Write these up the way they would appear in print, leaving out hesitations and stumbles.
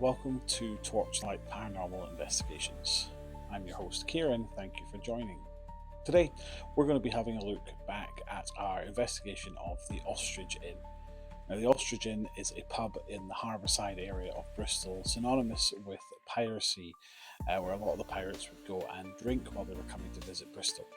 welcome to Torchlight Paranormal Investigations. I'm your host Kieran, thank you for joining. Today we're going to be having a look back at our investigation of the Ostrich Inn. Now, the Ostrich Inn is a pub in the Harbourside area of Bristol, synonymous with piracy, where a lot of the pirates would go and drink while they were coming to visit Bristol.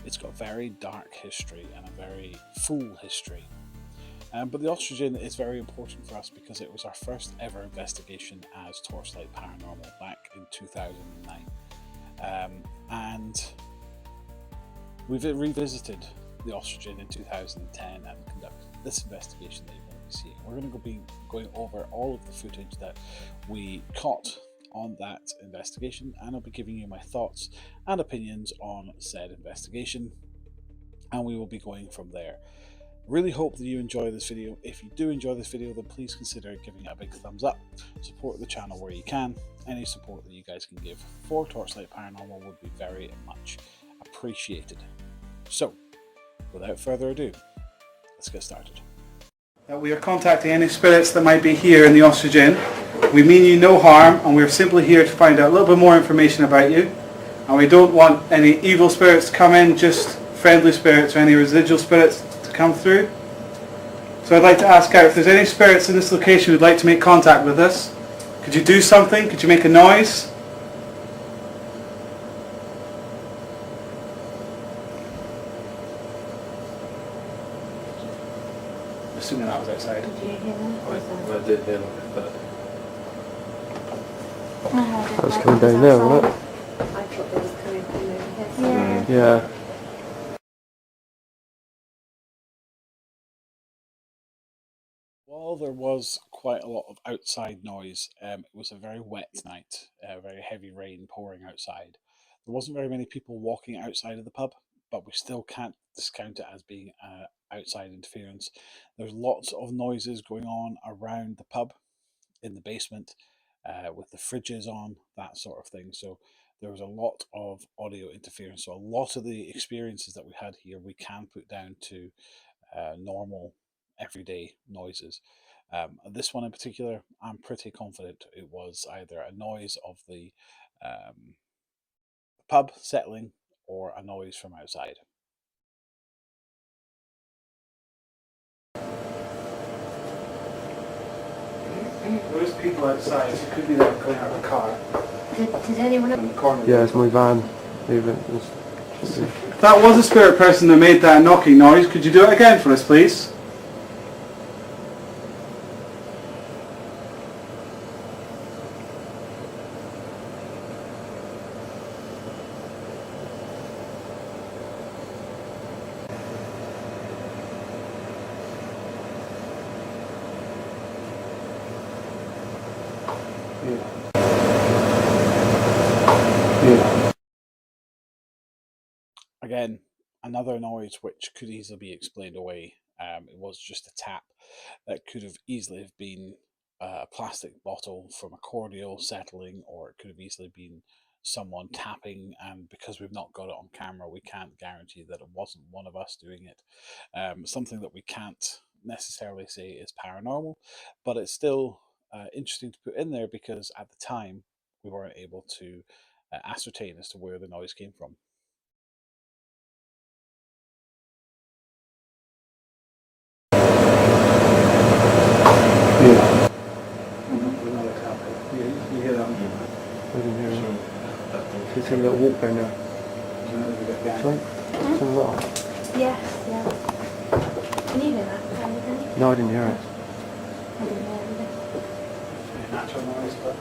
It's got a very dark history and a very full history. But the Ostrich Inn is very important for us because it was our first ever investigation as Torchlight Paranormal back in 2009. And we've revisited the Ostrich Inn in 2010 and conducted this investigation that you're going to be seeing. We're going to be going over all of the footage that we caught on that investigation, and I'll be giving you my thoughts and opinions on said investigation, and we will be going from there. Really hope that you enjoy this video. If you do enjoy this video, then please consider giving it a big thumbs up. Support the channel where you can. Any support that you guys can give for Torchlight Paranormal would be very much appreciated. So, without further ado, let's get started. We are contacting any spirits that might be here in the Ostrich Inn. We mean you no harm, and we're simply here to find out a little bit more information about you. And we don't want any evil spirits to come in, just friendly spirits or any residual spirits to come through. So I'd like to ask out if there's any spirits in this location who'd like to make contact with us. Could you do something? Could you make a noise? Assuming that was outside. Did you hear that? I did hear like a third. That was coming down there, wasn't it? I thought it was coming from over here. Yeah. While there was quite a lot of outside noise, it was a very wet night, very heavy rain pouring outside. There wasn't very many people walking outside of the pub, but we still can't discount it as being outside interference. There's lots of noises going on around the pub, in the basement, with the fridges on, that sort of thing. So there was a lot of audio interference. So a lot of the experiences that we had here, we can put down to normal, everyday noises. This one in particular, I'm pretty confident it was either a noise of the pub settling or a noise from outside. There is people outside, so it could be them going out of a car. Did anyone In the corner. Yeah, it's my van. Even If that was a spirit person that made that knocking noise, could you do it again for us, please? yeah. Again, another noise which could easily be explained away. It was just a tap. That could have easily have been a plastic bottle from a cordial settling, or it could have easily been someone tapping, and because we've not got it on camera, we can't guarantee that it wasn't one of us doing it. Something that we can't necessarily say is paranormal, but it's still interesting to put in there because at the time we weren't able to ascertain as to where the noise came from. Yeah. You hear that? I didn't hear it. It's a little walk down there. Sorry? Something wrong? Yes, yeah. Can you hear that? Can you? No, I didn't hear it. I didn't hear it. Natural noise, but...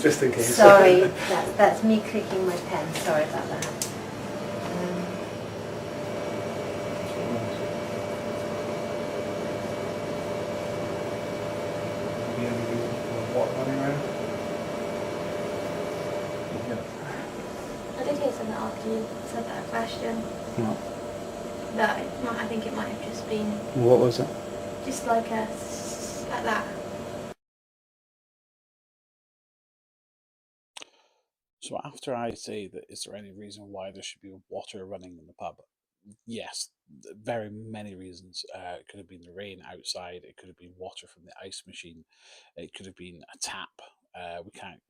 just in case. Sorry, that's me clicking my pen. Sorry about that. I did hear something after you said that question. No. That I think it might have just been What was it? just like a like that. So after I say that, is there any reason why there should be water running in the pub? Yes, very many reasons. It could have been the rain outside. It could have been water from the ice machine. It could have been a tap.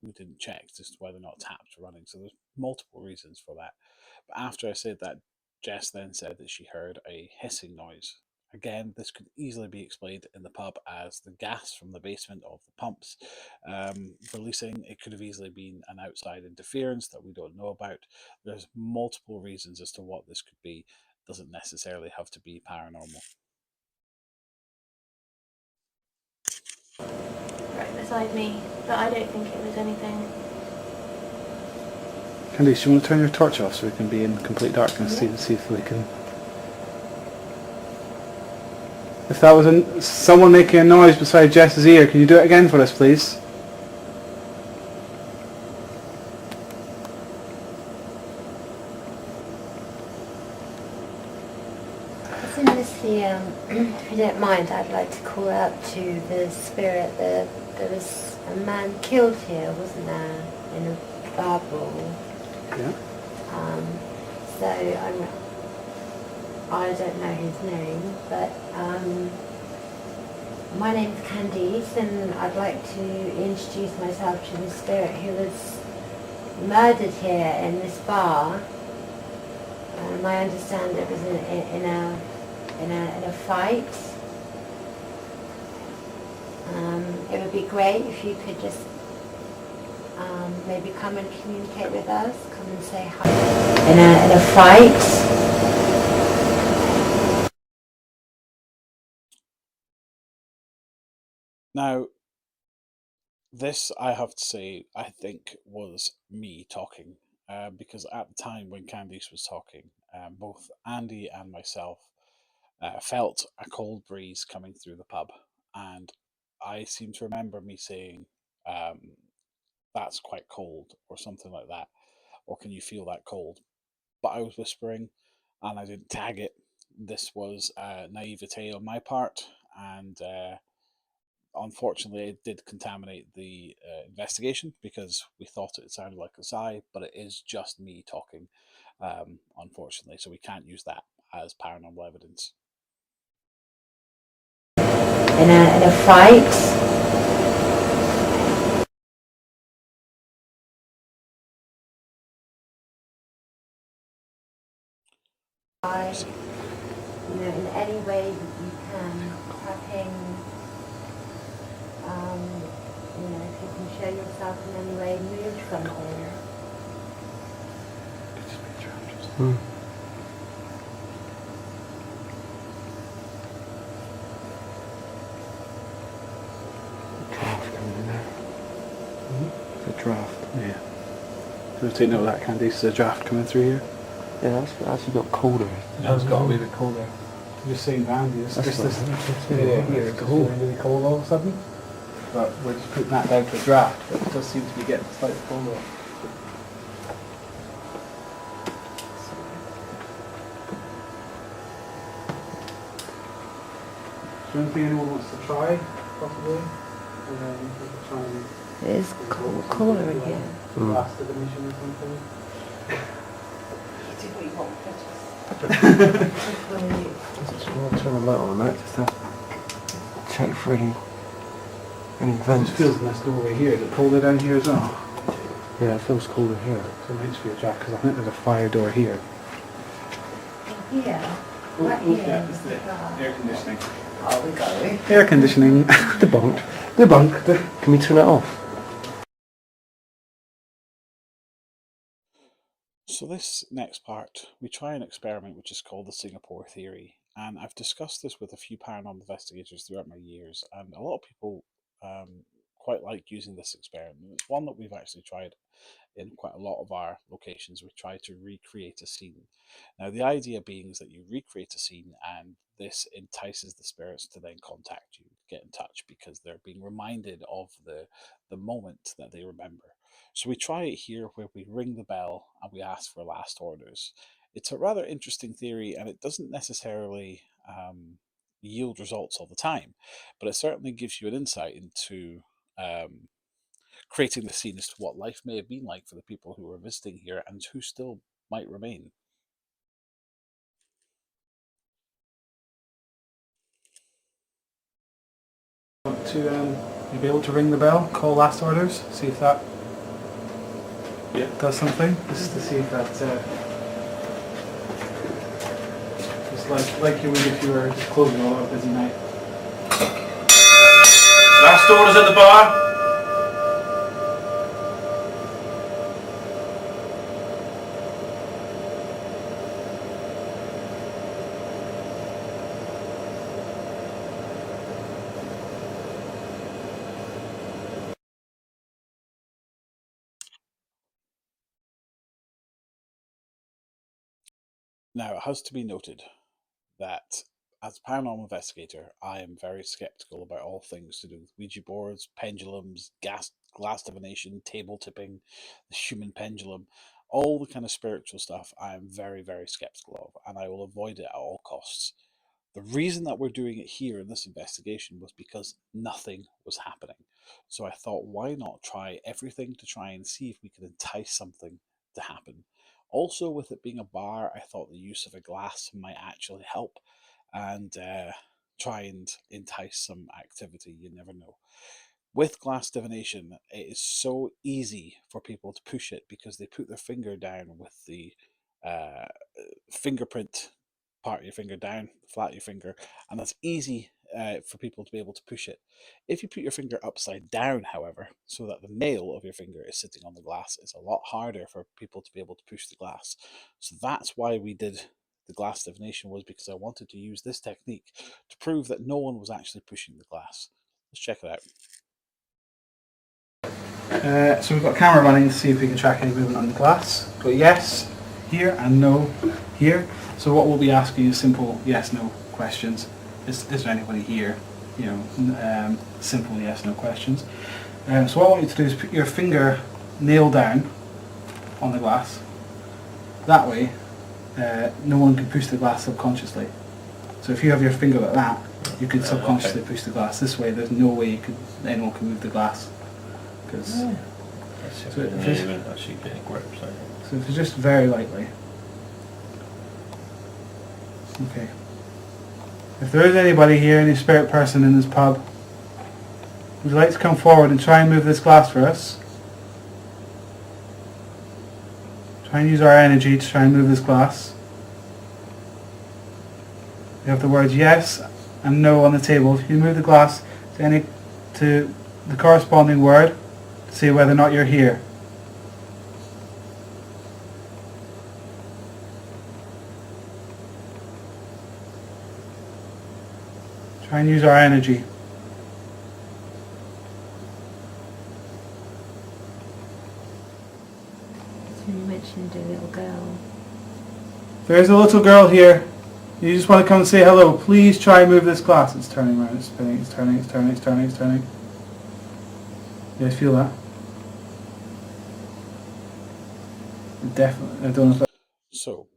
We didn't check as to whether or not taps were running. So there's multiple reasons for that. But after I said that, Jess then said that she heard a hissing noise. Again, this could easily be explained in the pub as the gas from the basement of the pumps releasing. It could have easily been an outside interference that we don't know about. There's multiple reasons as to what this could be. Doesn't necessarily have to be paranormal. Right beside me, but I don't think it was anything. Candice, do you want to turn your torch off so we can be in complete darkness? See if we can. If that was someone making a noise beside Jess's ear, can you do it again for us, please? In this year, if you don't mind, I'd like to call out to the spirit that there was a man killed here, wasn't there, in a bar brawl. Yeah. So I don't know his name, but my name's Candice, and I'd like to introduce myself to the spirit who was murdered here in this bar. I understand it was in a fight. It would be great if you could just maybe come and communicate with us, come and say hi. In a fight. Now, this, I have to say, I think was me talking, because at the time when Candice was talking, both Andy and myself felt a cold breeze coming through the pub, and I seem to remember me saying, um, "That's quite cold," or something like that, or "Can you feel that cold?" But I was whispering, and I didn't tag it. This was naivete on my part, and unfortunately, it did contaminate the investigation because we thought it sounded like a sigh, but it is just me talking, unfortunately. So we can't use that as paranormal evidence. In a fight. In any way that you can, tapping, if you can show yourself in any way, move something. Draft coming in there. It's a draft. Yeah. So we take note of that, Candice. There's a draft coming through here. Yeah, that's actually got colder. It has got a wee bit colder. I'm just saying, Andy, this area here is cold. Really cold all of a sudden. But we're just putting that down to a draft, but it does seem to be getting slightly colder. Is there anything anyone wants to try, possibly? Try and It is cooler again. last dimension or something? I'll turn the light on that just to check for any It vents. just feels in this doorway here. Is it colder down here as well? Yeah, it feels colder here. So it might just be a draft because I think there's a fire door here. Here. Right here. Yeah, it's the air conditioning. Oh, we got it. Air conditioning. Debunked. Debunked. Can we turn it off? So this next part, we try an experiment which is called the Singapore Theory, and I've discussed this with a few paranormal investigators throughout my years, and a lot of people quite like using this experiment. It's one that we've actually tried in quite a lot of our locations. We try to recreate a scene. Now, the idea being is that you recreate a scene, and this entices the spirits to then contact you, get in touch, because they're being reminded of the moment that they remember. So we try it here where we ring the bell and we ask for last orders. It's a rather interesting theory, and it doesn't necessarily yield results all the time, but it certainly gives you an insight into um, creating the scene as to what life may have been like for the people who were visiting here and who still might remain. To you be able to ring the bell, call last orders, see if that does something. This is to see if that just like you would if you were just closing a busy night. Last orders at the bar. Now, it has to be noted that as a paranormal investigator, I am very skeptical about all things to do with Ouija boards, pendulums, glass divination, table tipping, the human pendulum, all the kind of spiritual stuff I am very, very skeptical of, and I will avoid it at all costs. The reason that we're doing it here in this investigation was because nothing was happening. So I thought, why not try everything to try and see if we could entice something to happen. Also, with it being a bar, I thought the use of a glass might actually help and try and entice some activity. You never know. With glass divination, it is so easy for people to push it because they put their finger down with the uh, fingerprint part of your finger down, flat of your finger, and that's easy for people to be able to push it. If you put your finger upside down, however, so that the nail of your finger is sitting on the glass, it's a lot harder for people to be able to push the glass. So that's why we did the glass divination, was because I wanted to use this technique to prove that no one was actually pushing the glass. Let's check it out. So we've got a camera running to see if we can track any movement on the glass. Got yes here and no here. So what we'll be asking is simple yes/no questions. Is there anybody here? You know, simple yes/no questions. So what I want you to do is put your finger nail down on the glass. That way, no one can push the glass subconsciously. So if you have your finger like that, you could subconsciously push the glass. This way, there's no way anyone can move the glass. Because So actually getting grips, I think. so if it's just very lightly. Okay. If there is anybody here, any spirit person in this pub, would you like to come forward and try and move this glass for us? Try and use our energy to try and move this glass. We have the words yes and no on the table. If you move the glass to the corresponding word, say whether or not you're here. Try and use our energy. That's when you mentioned a little girl. There's a little girl here. You just want to come and say hello. Please try and move this glass. It's turning around, it's spinning, it's turning, it's turning, it's turning, it's turning. You guys feel that? Definitely. I don't know if that... So,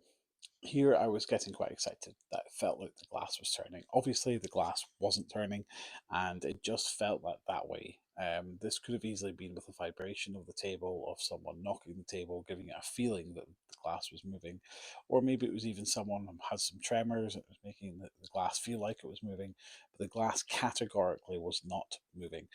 here I was getting quite excited that it felt like the glass was turning. Obviously, the glass wasn't turning, and it just felt like that way. This could have easily been with the vibration of the table, of someone knocking the table, giving it a feeling that the glass was moving, or maybe it was even someone who had some tremors and was making the glass feel like it was moving, but the glass categorically was not moving.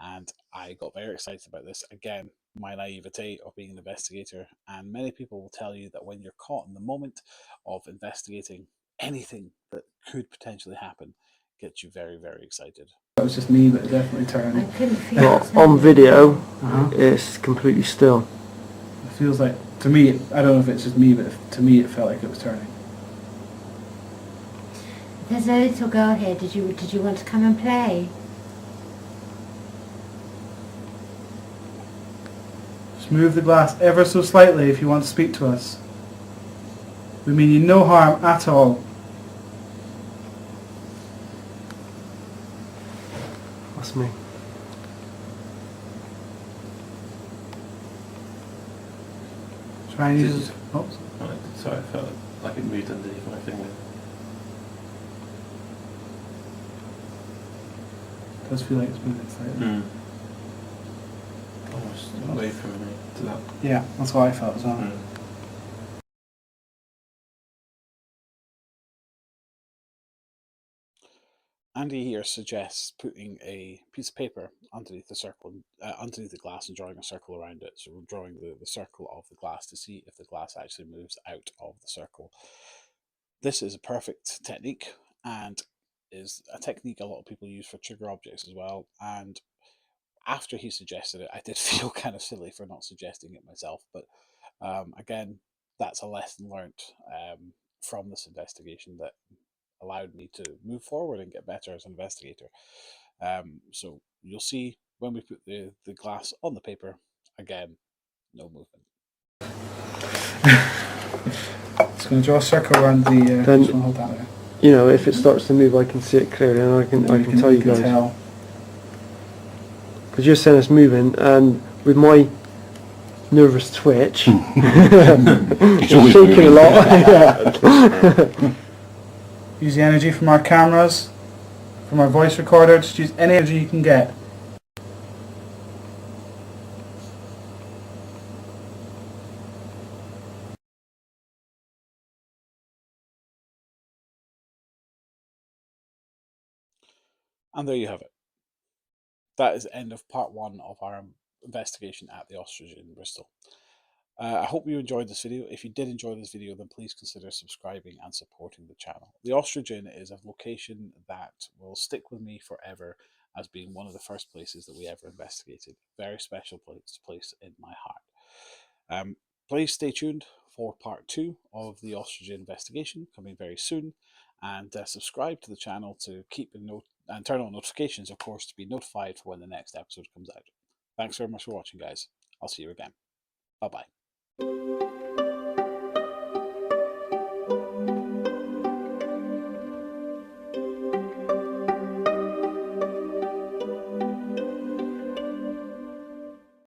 And I got very excited about this. Again, my naivete of being an investigator, and many people will tell you that when you're caught in the moment of investigating, anything that could potentially happen gets you very, very excited. That was just me, but it definitely I turned. couldn't feel But it. on video, Uh-huh. it's completely still. It feels like, to me, I don't know if it's just me, but to me it felt like it was turning. There's a little girl here. Did you want to come and play? Just move the glass ever so slightly if you want to speak to us. We mean you no harm at all. That's me. Try and use... Oh, Sorry, I felt like it moved underneath my finger. it does feel like it's moving slightly. Oh my from me to that. Yeah, that's what I felt as well. Mm. Andy here suggests putting a piece of paper underneath the circle, underneath the glass, and drawing a circle around it. So we're drawing the circle of the glass to see if the glass actually moves out of the circle. This is a perfect technique and is a technique a lot of people use for trigger objects as well. And after he suggested it, I did feel kind of silly for not suggesting it myself. But again, that's a lesson learned from this investigation that allowed me to move forward and get better as an investigator. So you'll see when we put the glass on the paper, again, no movement. Just going to draw a circle around the. Then- just wanna hold that there. You know, if it starts to move, I can see it clearly, and I can tell you guys. Tell. Because you're saying it's moving, and with my nervous twitch, it's shaking a lot. Yeah. Use the energy from our cameras, from our voice recorder. Just use any energy you can get. And there you have it. That is the end of part 1 of our investigation at the Ostrich Inn Bristol. I hope you enjoyed this video. If you did enjoy this video, then please consider subscribing and supporting the channel. The Ostrich Inn is a location that will stick with me forever as being one of the first places that we ever investigated. Very special place in my heart. Please stay tuned for part 2 of the Ostrich Inn investigation coming very soon, and subscribe to the channel to keep and turn on notifications, of course, to be notified for when the next episode comes out. Thanks very much for watching, guys. I'll see you again. Bye-bye.